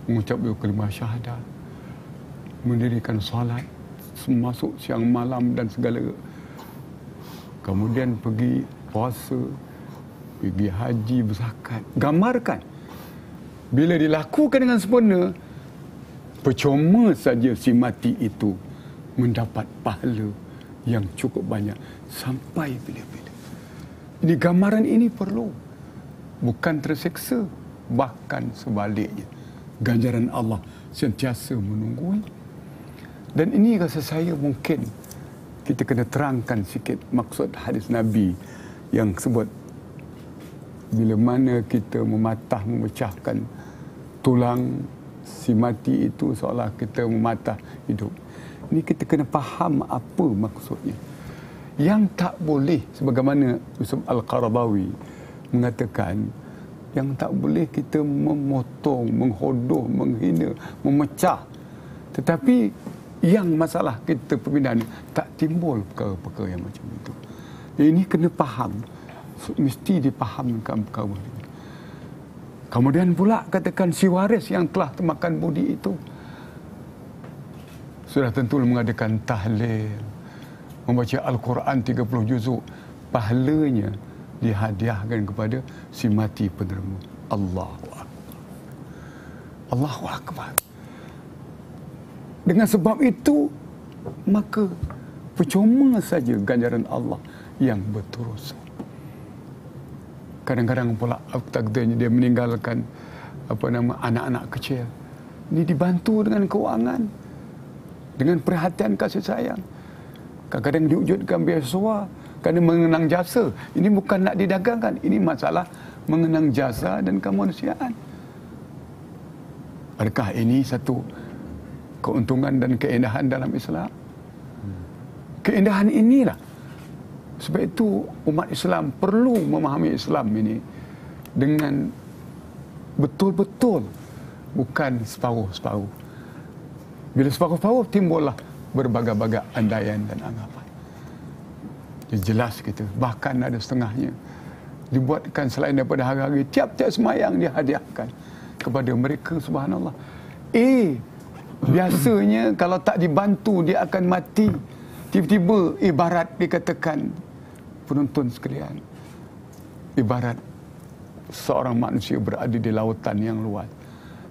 mengucap dua kalimah syahadat, mendirikan solat, masuk siang malam dan segala. Kemudian pergi puasa, pergi haji, berzakat. Gambarkan. Bila dilakukan dengan sempurna, percuma saja si mati itu mendapat pahala yang cukup banyak sampai bila-bila. Ini gambaran ini perlu. Bukan terseksa, bahkan sebaliknya. Ganjaran Allah sentiasa menunggui. Dan ini rasa saya mungkin kita kena terangkan sikit maksud hadis Nabi yang sebut bila mana kita memecahkan tulang si mati itu seolah kita mematah hidup. Ini kita kena faham apa maksudnya. Yang tak boleh, sebagaimana Yusuf Al-Qaradawi mengatakan, yang tak boleh kita memotong, menghodoh, menghina, memecah. Tetapi yang masalah kita perbincangan tak timbul perkara-perkara yang macam itu. Ini kena faham. Mesti dipahamkan perkara ini. Kemudian pula katakan si waris yang telah termakan budi itu sudah tentu mengadakan tahlil, membaca Al-Quran 30 juzuk, pahalanya dihadiahkan kepada si mati penerima. Allahu Akbar. Allahu Akbar. Dengan sebab itu, maka percuma saja ganjaran Allah yang berterusan. Kadang-kadang pula takdirnya dia meninggalkan anak-anak kecil. Ini dibantu dengan keuangan, dengan perhatian kasih sayang. Kadang-kadang diwujudkan beasiswa kerana mengenang jasa. Ini bukan nak didagangkan, ini masalah mengenang jasa dan kemanusiaan. Adakah ini satu keuntungan dan keindahan dalam Islam? Keindahan inilah. Sebab itu umat Islam perlu memahami Islam ini dengan betul-betul, bukan separuh-separuh. Bila separuh-separuh, timbullah berbagai-bagai andaian dan anggapan. Dia jelas kita, bahkan ada setengahnya dibuatkan selain daripada hari-hari, tiap-tiap semayang dihadiahkan kepada mereka, subhanallah. Biasanya kalau tak dibantu dia akan mati. Tiba-tiba ibarat dikatakan penonton sekalian, ibarat seorang manusia berada di lautan yang luas.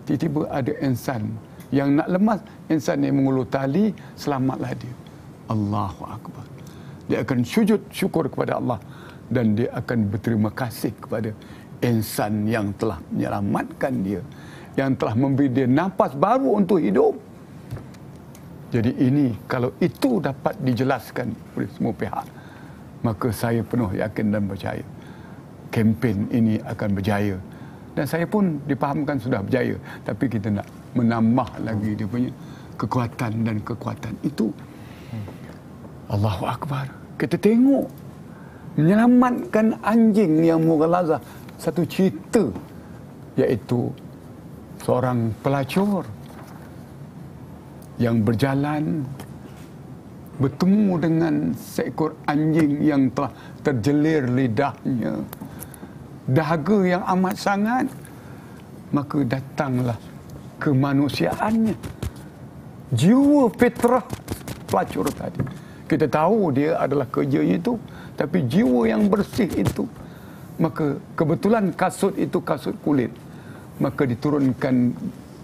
Tiba-tiba ada insan yang nak lemas, insan yang mengulur tali, selamatlah dia. Allahu Akbar. Dia akan sujud syukur kepada Allah dan dia akan berterima kasih kepada insan yang telah menyelamatkan dia, yang telah memberi dia nafas baru untuk hidup. Jadi ini, kalau itu dapat dijelaskan oleh semua pihak, maka saya penuh yakin dan percaya kempen ini akan berjaya. Dan saya pun dipahamkan sudah berjaya, tapi kita nak menambah lagi dia punya kekuatan dan kekuatan itu. Allahu Akbar. Kita tengok menyelamatkan anjing yang mughalazah, satu cerita, iaitu seorang pelacur yang berjalan bertemu dengan seekor anjing yang telah terjelir lidahnya, dahaga yang amat sangat. Maka datanglah kemanusiaannya, jiwa fitrah pelacur tadi. Kita tahu dia adalah kerjanya itu, tapi jiwa yang bersih itu, maka kebetulan kasut itu kasut kulit, maka diturunkan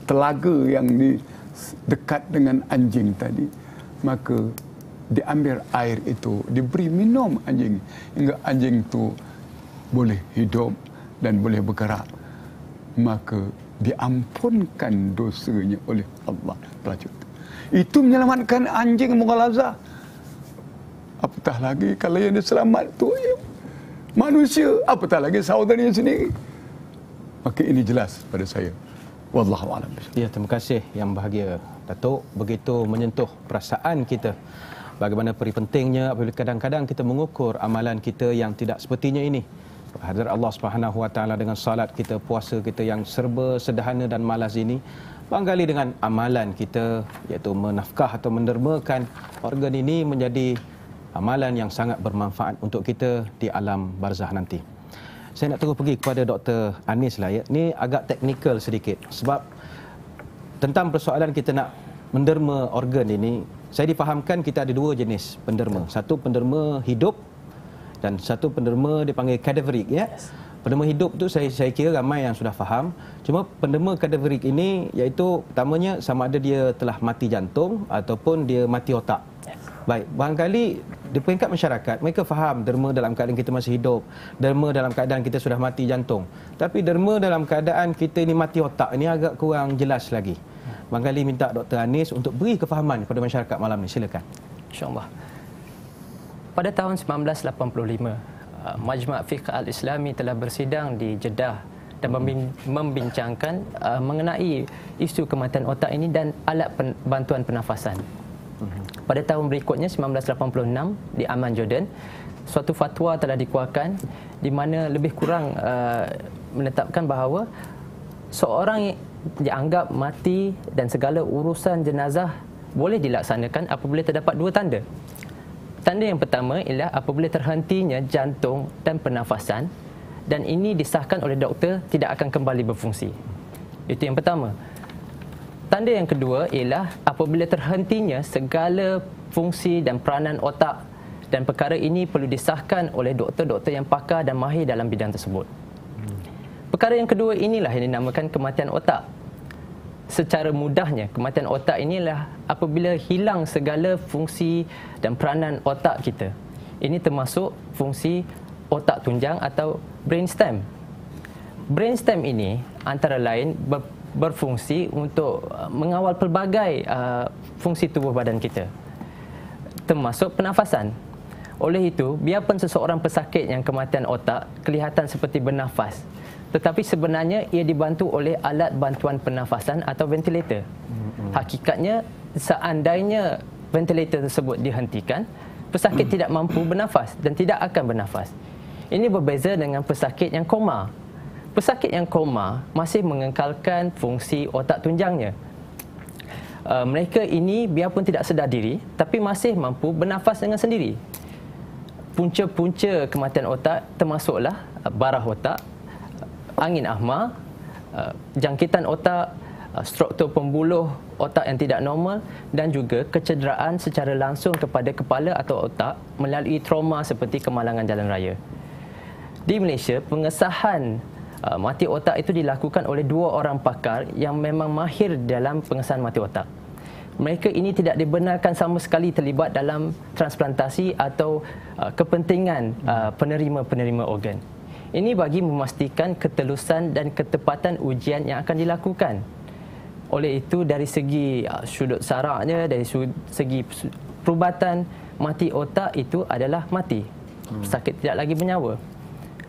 telaga yang di dekat dengan anjing tadi, maka diambil air itu, diberi minum anjing hingga anjing itu boleh hidup dan boleh bergerak, maka diampunkan dosanya oleh Allah pelacur. Itu menyelamatkan anjing mughalazah. Apatah lagi kalau yang diselamat tu manusia, apatah lagi saudaranya sendiri. Maka ini jelas pada saya. Wallahu a'lam. Ya, terima kasih yang bahagia Datuk, begitu menyentuh perasaan kita. Bagaimana pentingnya apabila kadang-kadang kita mengukur amalan kita yang tidak sepertinya ini. Hadirat Allah Subhanahu Wa Taala dengan salat kita, puasa kita yang serba sederhana dan malas ini, barangkali dengan amalan kita iaitu menafkah atau mendermakan organ ini menjadi amalan yang sangat bermanfaat untuk kita di alam barzah nanti. Saya nak terus pergi kepada Dr. Anis lah ya. Ini agak teknikal sedikit sebab tentang persoalan kita nak menderma organ ini, saya difahamkan kita ada dua jenis penderma. Satu penderma hidup dan satu penderma dipanggil cadaveric, ya. Penderma hidup tu saya kira ramai yang sudah faham. Cuma penderma cadaveric ini iaitu pertamanya sama ada dia telah mati jantung ataupun dia mati otak. Baik, barangkali di peringkat masyarakat mereka faham derma dalam keadaan kita masih hidup, derma dalam keadaan kita sudah mati jantung. Tapi derma dalam keadaan kita ini mati otak ini agak kurang jelas lagi. Barangkali minta Dr. Anis untuk beri kefahaman kepada masyarakat malam ini. Silakan. InsyaAllah. Pada tahun 1985, Majma' Fiqh Al-Islami telah bersidang di Jeddah dan membincangkan mengenai isu kematian otak ini dan alat bantuan pernafasan. Pada tahun berikutnya, 1986, di Amman, Jordan, suatu fatwa telah dikeluarkan di mana lebih kurang menetapkan bahawa seorang dianggap mati dan segala urusan jenazah boleh dilaksanakan apabila terdapat dua tanda. Tanda yang pertama ialah apabila terhentinya jantung dan pernafasan dan ini disahkan oleh doktor tidak akan kembali berfungsi. Itu yang pertama. Tanda yang kedua ialah apabila terhentinya segala fungsi dan peranan otak dan perkara ini perlu disahkan oleh doktor-doktor yang pakar dan mahir dalam bidang tersebut. Perkara yang kedua inilah yang dinamakan kematian otak. Secara mudahnya, kematian otak inilah apabila hilang segala fungsi dan peranan otak kita. Ini termasuk fungsi otak tunjang atau brainstem. Brainstem ini antara lain berfungsi untuk mengawal pelbagai fungsi tubuh badan kita, termasuk pernafasan. Oleh itu, biarpun seseorang pesakit yang kematian otak kelihatan seperti bernafas, tetapi sebenarnya ia dibantu oleh alat bantuan pernafasan atau ventilator. Hakikatnya, seandainya ventilator tersebut dihentikan, pesakit tidak mampu bernafas dan tidak akan bernafas. Ini berbeza dengan pesakit yang koma. Pesakit yang koma masih mengekalkan fungsi otak tunjangnya. Mereka ini biarpun tidak sedar diri, tapi masih mampu bernafas dengan sendiri. Punca-punca kematian otak termasuklah barah otak, angin ahma, jangkitan otak, struktur pembuluh otak yang tidak normal dan juga kecederaan secara langsung kepada kepala atau otak melalui trauma seperti kemalangan jalan raya. Di Malaysia, pengesahan mati otak itu dilakukan oleh dua orang pakar yang memang mahir dalam pengesahan mati otak. Mereka ini tidak dibenarkan sama sekali terlibat dalam transplantasi atau kepentingan penerima-penerima organ. Ini bagi memastikan ketelusan dan ketepatan ujian yang akan dilakukan. Oleh itu, dari segi sudut saraknya, dari segi perubatan, mati otak itu adalah mati. Sakit tidak lagi bernyawa.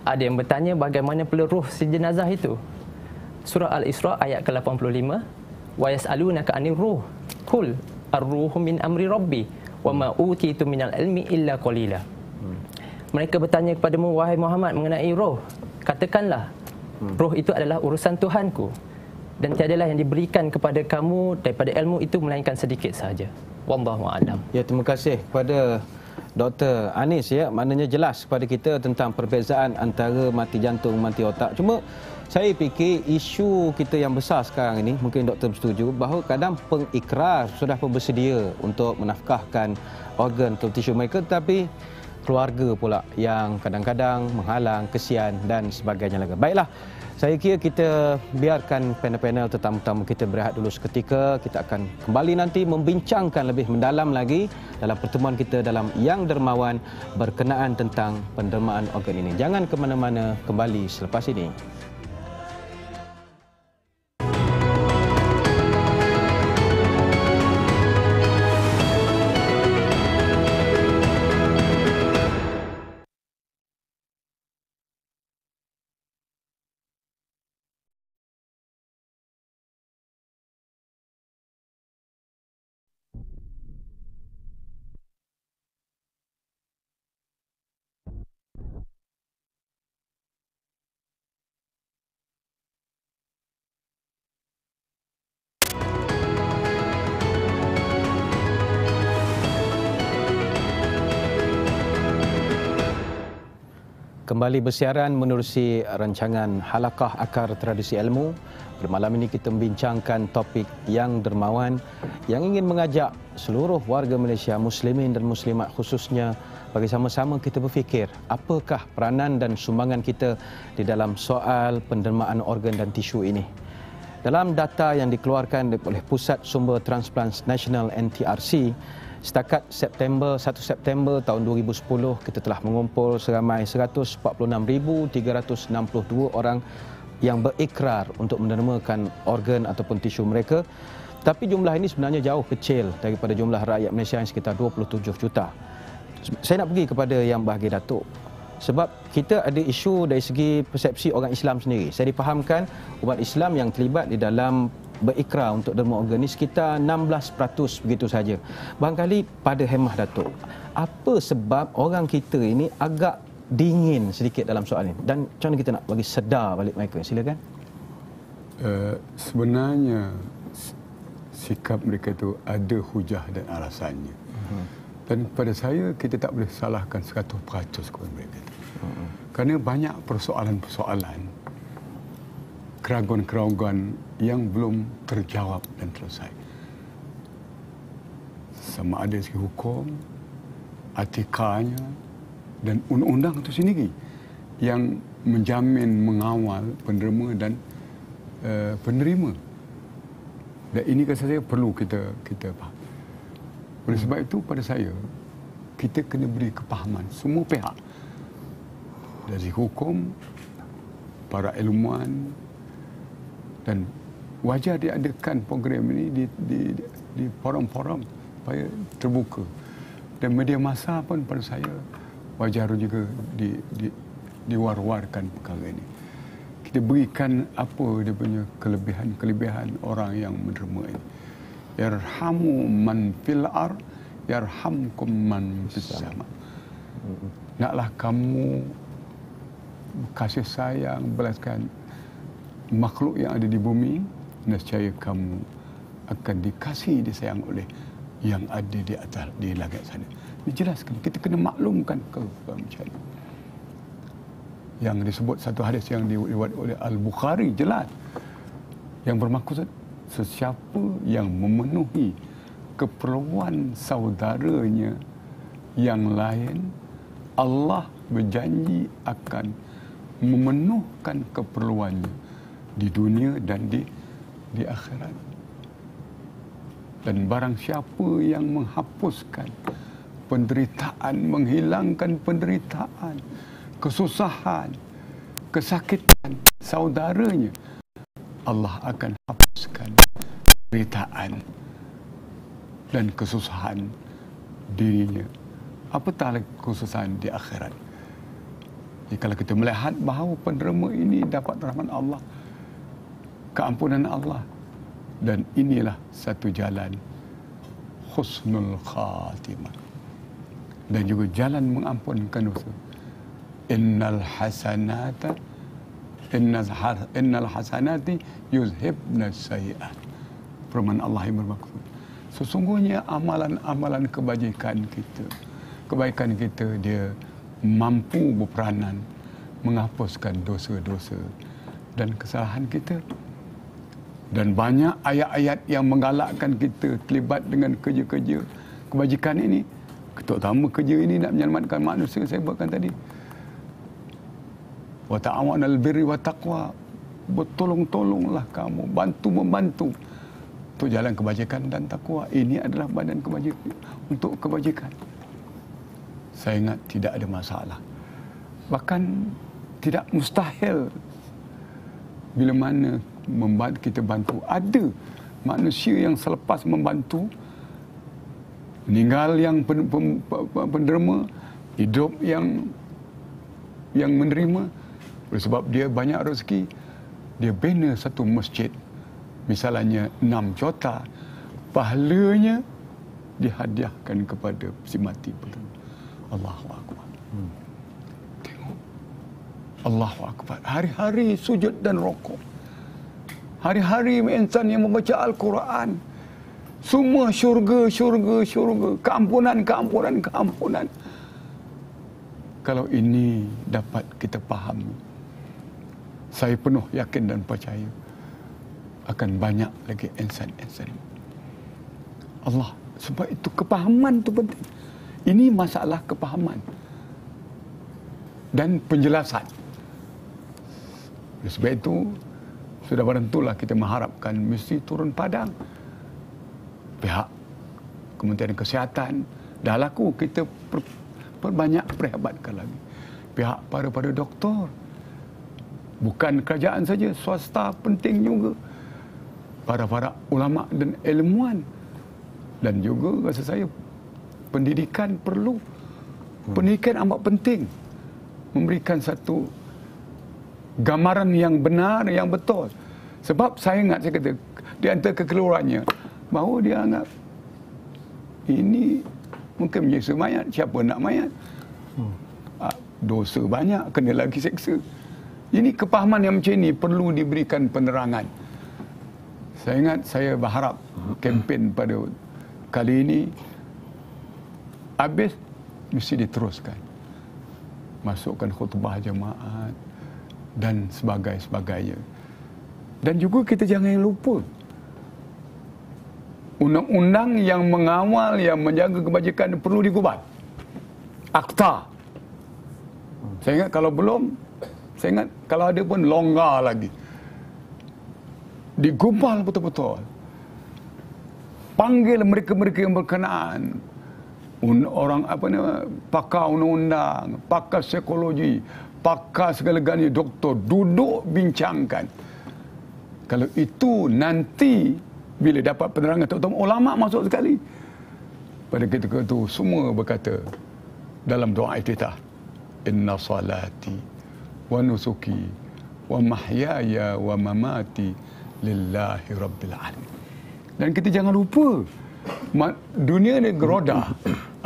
Ada yang bertanya bagaimana pula ruh si jenazah itu. Surah Al-Isra ayat ke-85, wa yas'alunaka 'anir ruh qul ar-ruhu min amri rabbi wa ma utitu minal ilmi illa qalila. Mereka bertanya kepadamu, wahai Muhammad, mengenai roh. Katakanlah, roh itu adalah urusan Tuhanku dan tiadalah yang diberikan kepada kamu daripada ilmu itu melainkan sedikit sahaja. Wallahu a'lam. Ya, terima kasih kepada Dr. Anis, ya. Maknanya jelas kepada kita tentang perbezaan antara mati jantung, mati otak. Cuma saya fikir isu kita yang besar sekarang ini, mungkin doktor bersetuju, bahawa kadang pengikrar sudah pun bersedia untuk menafkahkan organ atau tisu mereka, tetapi keluarga pula yang kadang-kadang menghalang, kesian dan sebagainya lagi. Baiklah, saya kira kita biarkan panel-panel tetamu-tetamu kita berehat dulu seketika. Kita akan kembali nanti membincangkan lebih mendalam lagi dalam pertemuan kita dalam Yang Dermawan berkenaan tentang pendermaan organ ini. Jangan ke mana-mana, kembali selepas ini. kembali bersiaran menerusi rancangan Halaqah Akar Tradisi Ilmu. Pada malam ini kita membincangkan topik yang dermawan yang ingin mengajak seluruh warga Malaysia, muslimin dan muslimat khususnya, bagi sama-sama kita berfikir apakah peranan dan sumbangan kita di dalam soal pendermaan organ dan tisu ini. Dalam data yang dikeluarkan oleh Pusat Sumber Transplant Nasional NTRC, setakat 1 September tahun 2010, kita telah mengumpul seramai 146,362 orang yang berikrar untuk mendermakan organ ataupun tisu mereka. Tapi jumlah ini sebenarnya jauh kecil daripada jumlah rakyat Malaysia yang sekitar 27 juta. Saya nak pergi kepada yang bahagia Datuk. Sebab kita ada isu dari segi persepsi orang Islam sendiri. Saya difahamkan umat Islam yang terlibat di dalam berikrar untuk derma organ ini sekitar 16% begitu saja. Barangkali pada hemah Datuk, apa sebab orang kita ini agak dingin sedikit dalam soal ini? Dan macam mana kita nak bagi sedar balik mereka? Silakan. Sebenarnya sikap mereka itu ada hujah dan alasannya. Dan pada saya, kita tak boleh salahkan 100% kepada mereka itu. Kerana banyak persoalan-persoalan, keraguan-keraguan yang belum terjawab dan selesai. Sama ada segi hukum, etikanya dan undang-undang itu sendiri yang menjamin, mengawal penderma dan penerima. Dan ini kata saya perlu kita faham. Oleh sebab itu pada saya, kita kena beri kepahaman semua pihak, dari hukum, para ilmuwan, dan wajar diadakan program ini di forum-forum supaya terbuka. Dan media massa pun pada saya wajar juga diwar-warkan perkara ini. Kita berikan apa dia punya kelebihan orang yang menderma ini. Yarhamu man fil ard yarhamkum man fis sama. Naklah kamu kasih sayang, belaskan makhluk yang ada di bumi, nescaya kamu akan dikasihi, disayang oleh yang ada di atas, di langit sana. Dijelaskan, kita kena maklumkan macam ini. Yang disebut satu hadis yang diriwayatkan oleh Al-Bukhari jelas, yang bermaksud sesiapa yang memenuhi keperluan saudaranya yang lain, Allah berjanji akan memenuhkan keperluannya di dunia dan di akhirat. Dan barang siapa yang menghapuskan penderitaan, menghilangkan penderitaan, kesusahan, kesakitan saudaranya, Allah akan hapuskan penderitaan dan kesusahan dirinya. Apatah lagi kesusahan di akhirat. Jadi kalau kita melihat bahawa penderma ini dapat rahmat Allah, keampunan Allah, dan inilah satu jalan husnul khatimah dan juga jalan mengampunkan dosa. Innal hasanati yuzhibna sayyi'at. Firman Allah yang bermaksud, sesungguhnya amalan-amalan kebaikan kita dia mampu berperanan menghapuskan dosa-dosa dan kesalahan kita. Dan banyak ayat-ayat yang menggalakkan kita terlibat dengan kerja-kerja kebajikan ini. Terutama kerja ini nak menyelamatkan manusia, saya buatkan tadi. Wa ta'awanal birri wa taqwa. Bertolong-tolonglah kamu, bantu-membantu untuk jalan kebajikan dan takwa. Ini adalah badan kebajikan, untuk kebajikan. Saya ingat tidak ada masalah. Bahkan tidak mustahil bila mana kita bantu. Ada manusia yang selepas membantu, meninggal yang penderma, hidup yang menerima. Oleh sebab dia banyak rezeki, dia bina satu masjid, misalnya 6 juta, pahalanya dihadiahkan kepada si mati. Allahu Akbar. Tengok. Allahu Akbar. Hari-hari sujud dan rokok. Hari-hari insan yang membaca Al-Quran. Semua syurga. Keampunan. Kalau ini dapat kita fahami, saya penuh yakin dan percaya akan banyak lagi insan-insan Allah. Sebab itu kepahaman itu penting. Ini masalah kepahaman dan penjelasan. Sebab itu sudah barang itulah kita mengharapkan mesti turun padang. Pihak Kementerian Kesihatan dah laku, kita perbanyak perhebatkan lagi. Pihak para doktor, bukan kerajaan saja, swasta penting juga. Para ulama dan ilmuwan. Dan juga rasa saya pendidikan perlu. Pendidikan amat penting. Memberikan satu gambaran yang benar, yang betul. Sebab saya ingat, saya kata, di antara kekeluarannya, bahawa dia anggap ini mungkin menyiksa mayat. Siapa nak mayat? Dosa banyak, kena lagi seksa. Ini kepahaman yang macam ini perlu diberikan penerangan. Saya ingat, saya berharap kempen pada kali ini habis mesti diteruskan. Masukkan khutbah jemaat dan sebagainya. Dan juga kita jangan lupa undang-undang yang mengawal, yang menjaga kebajikan perlu digubal. Akta. Saya ingat kalau belum, saya ingat kalau ada pun longgar lagi. Digubal betul-betul. Panggil mereka-mereka yang berkenaan. Orang pakar undang-undang, pakar psikologi, pakar segala-galanya, doktor, duduk bincangkan. Kalau itu nanti bila dapat penerangan, terutama ulama masuk sekali. Pada ketika itu semua berkata dalam doa iftitah, inna salati wa nusuki wa mahyaya wa mamati lillahi rabbil alamin. Dan kita jangan lupa, dunia ni geroda.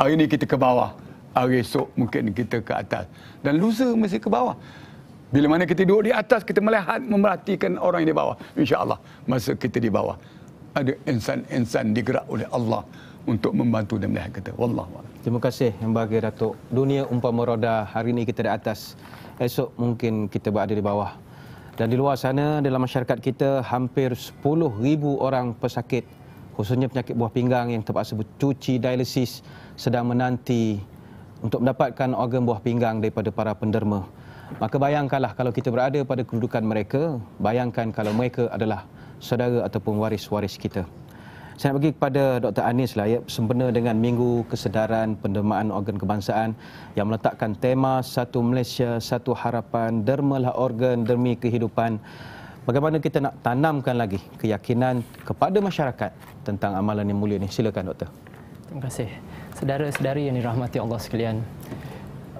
Hari ni kita ke bawah, hari esok mungkin kita ke atas, dan lusa mesti ke bawah. Bila mana kita duduk di atas, kita melihat, memerhatikan orang yang di bawah. InsyaAllah masa kita di bawah ada insan-insan digerak oleh Allah untuk membantu dan melihat kita. Wallahu a'lam. Terima kasih Yang Berbahagia Datuk. Dunia umpama roda, hari ini kita di atas, esok mungkin kita berada di bawah. Dan di luar sana, dalam masyarakat kita, hampir 10,000 orang pesakit, khususnya penyakit buah pinggang yang terpaksa bercuci dialisis, sedang menanti untuk mendapatkan organ buah pinggang daripada para penderma. Maka bayangkanlah kalau kita berada pada kedudukan mereka, bayangkan kalau mereka adalah saudara ataupun waris-waris kita. Saya nak bagi kepada Dr. Anis lah, ya, sempena dengan Minggu Kesedaran Pendermaan Organ Kebangsaan yang meletakkan tema Satu Malaysia, Satu Harapan, dermalah organ demi kehidupan. Bagaimana kita nak tanamkan lagi keyakinan kepada masyarakat tentang amalan yang mulia ini? Silakan, Doktor. Terima kasih. Saudara-saudari yang dirahmati Allah sekalian,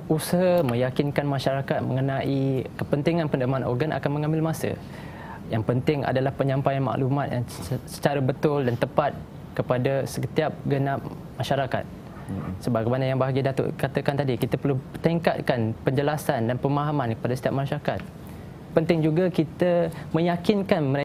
usaha meyakinkan masyarakat mengenai kepentingan pendermaan organ akan mengambil masa. Yang penting adalah penyampaian maklumat yang secara betul dan tepat kepada setiap genap masyarakat. Sebagaimana Yang Berbahagia Datuk katakan tadi, kita perlu tingkatkan penjelasan dan pemahaman kepada setiap masyarakat. Penting juga kita meyakinkan mereka